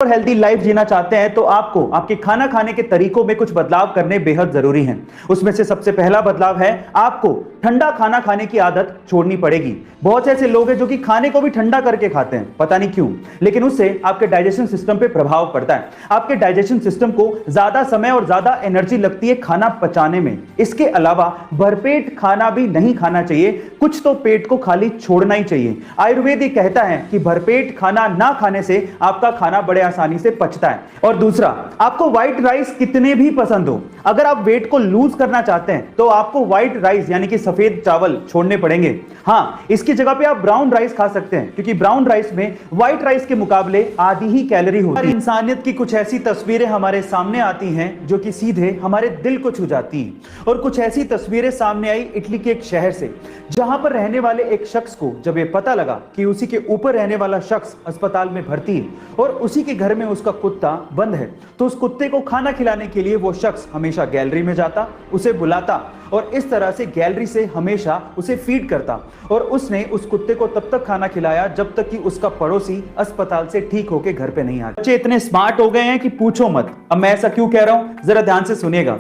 और healthy life जीना चाहते हैं तो आपको आपके खाना खाने के तरीकों में कुछ बदलाव करने बेहद जरूरी हैं। उसमें से सबसे पहला बदलाव है आपको ठंडा खाना खाने की आदत छोड़नी पड़ेगी। बहुत से ऐसे लोग हैं जो कि खाने को भी ठंडा करके खाते हैं, पता नहीं क्यों, लेकिन उससे आपके डाइजेशन सिस्टम पे प्रभाव पड़ता है। आपके डाइजेशन सिस्टम को ज्यादा समय और ज्यादा एनर्जी लगती है खाना पचाने में। इसके अलावा भरपेट खाना भी नहीं खाना चाहिए, कुछ तो पेट को खाली छोड़ना ही चाहिए। आयुर्वेद ये कहता है कि भरपेट खाना ना खाने से आपका खाना बड़े आसानी से पचता है। और दूसरा, आपको व्हाइट राइस कितने भी पसंद हो, अगर आप वेट को लूज करना चाहते हैं तो आपको व्हाइट राइस यानी कि सफेद चावल छोड़ने पड़ेंगे। हाँ, इसकी जगह पे आप ब्राउन राइस खा सकते हैं, क्योंकि ब्राउन राइस में व्हाइट राइस के मुकाबले आधी ही कैलोरी होती है। इंसानियत की कुछ ऐसी तस्वीरें हमारे सामने आती हैं जो कि सीधे हमारे दिल को छू जाती हैं। और कुछ ऐसी तस्वीरें सामने आई इटली के एक शहर से, जहां पर रहने वाले एक शख्स को जब ये पता लगा कि उसी के ऊपर रहने वाला शख्स अस्पताल में भर्ती है और उसी के घर में उसका कुत्ता बंद है, तो उस कुत्ते को खाना खिलाने के लिए वो शख्स हमेशा गैलरी में जाता, उसे बुलाता और इस तरह से गैलरी से हमेशा उसे फीड करता। और उसने उस कुत्ते को तब तक खाना खिलाया जब तक कि उसका पड़ोसी अस्पताल से ठीक होकर घर पे नहीं आता। बच्चे इतने स्मार्ट हो गए हैं कि पूछो मत। अब मैं ऐसा क्यों कह रहा हूं, जरा ध्यान से सुनिएगा।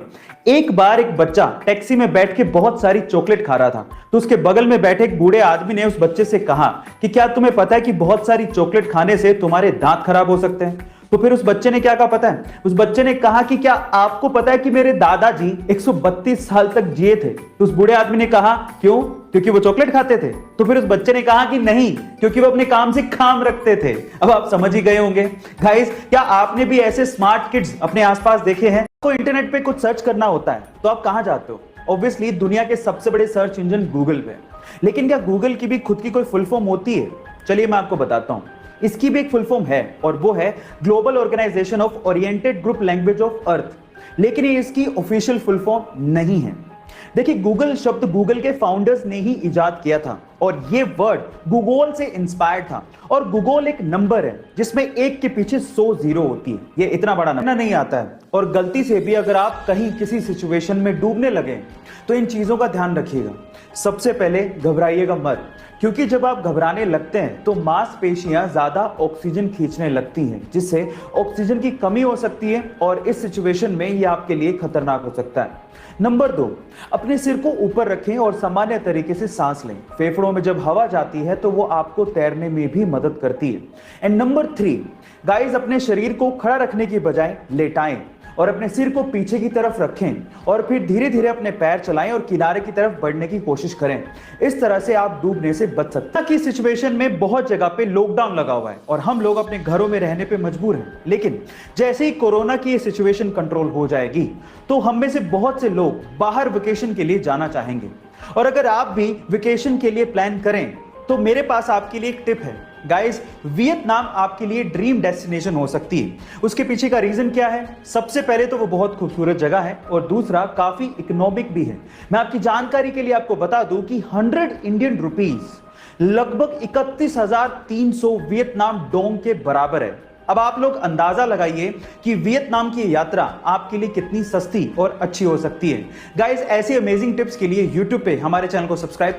एक बार एक बच्चा टैक्सी में बैठ के बहुत सारी चॉकलेट खा रहा था, तो उसके बगल में बैठे एक बूढ़े आदमी ने उस बच्चे से कहा कि क्या तुम्हें पता है कि बहुत सारी चॉकलेट खाने से तुम्हारे दांत खराब हो सकते हैं। तो फिर उस बच्चे ने क्या कहा पता है, उस बच्चे ने कहा कि क्या आपको पता है कि मेरे दादाजी 132 साल तक जिए थे। तो उस बूढ़े आदमी ने कहा क्यों, क्योंकि वो चॉकलेट खाते थे। तो फिर उस बच्चे ने कहा कि नहीं, क्योंकि वो अपने काम से काम रखते थे। अब आप समझ ही गए होंगे। गाइस, क्या आपने भी ऐसे स्मार्ट किड्स अपने आसपास देखे हैं? तो इंटरनेट पे कुछ सर्च करना होता है तो आप कहां जाते हो? ऑब्वियसली दुनिया के सबसे बड़े सर्च इंजन गूगल पे। लेकिन क्या गूगल की भी खुद की कोई फुल फॉर्म होती है? चलिए मैं आपको बताता हूं। इसकी भी एक फुल फॉर्म है और वो है global organisation of oriented group language of earth. लेकिन ये इसकी ऑफिशियल फुल फॉर्म नहीं है। देखिए, गूगल शब्द गूगल के फाउंडर्स ने ही इजाद किया था और ये वर्ड गूगल से इंस्पायर्ड था। और गूगल एक नंबर है जिसमें एक के पीछे 100 जीरो होती है। ये इतना बड़ा नंबर नहीं आता है। और गलती से भी अगर आप कहीं किसी सिचुएशन में डूबने लगे तो इन चीजों का ध्यान रखिएगा। सबसे पहले घबराइएगा मत, क्योंकि जब आप घबराने लगते हैं तो मांसपेशियां ज्यादा ऑक्सीजन खींचने लगती हैं, जिससे ऑक्सीजन की कमी हो सकती है और इस सिचुएशन में यह आपके लिए खतरनाक हो सकता है। नंबर 2, अपने सिर को ऊपर रखें और सामान्य तरीके से सांस लें। फेफड़ों में जब हवा जाती है तो वो आपको तैरने में भी मदद करती है। एंड नंबर 3, गाइस, अपने शरीर को खड़ा रखने की बजाय लेटाएं और अपने सिर को पीछे की तरफ रखें और फिर धीरे धीरे अपने पैर चलाएं और किनारे की तरफ बढ़ने की कोशिश करें। इस तरह से आप डूबने से बच सकते हैं। कि सिचुएशन में बहुत जगह पे लॉकडाउन लगा हुआ है और हम लोग अपने घरों में रहने पे मजबूर हैं, लेकिन जैसे ही कोरोना की ये सिचुएशन कंट्रोल हो जाएगी तो हम में से बहुत से लोग बाहर वेकेशन के लिए जाना चाहेंगे। और अगर आप भी वेकेशन के लिए प्लान करें तो मेरे पास आपके लिए एक टिप है। गाइस, वियतनाम आपके लिए ड्रीम डेस्टिनेशन हो सकती है। उसके पीछे का रीजन क्या है? सबसे पहले तो वो बहुत खूबसूरत जगह है और दूसरा काफी इकोनॉमिक भी है। मैं आपकी जानकारी के लिए आपको बता दूं कि 100 इंडियन रुपीस लगभग 31,300 वियतनाम डोंग के बराबर है। अब आप लोग अंदाजा लगाइए कि वियतनाम की यात्रा आपके लिए कितनी सस्ती और अच्छी हो सकती है। गाइस, ऐसी अमेजिंग टिप्स के लिए YouTube पे हमारे चैनल को सब्सक्राइब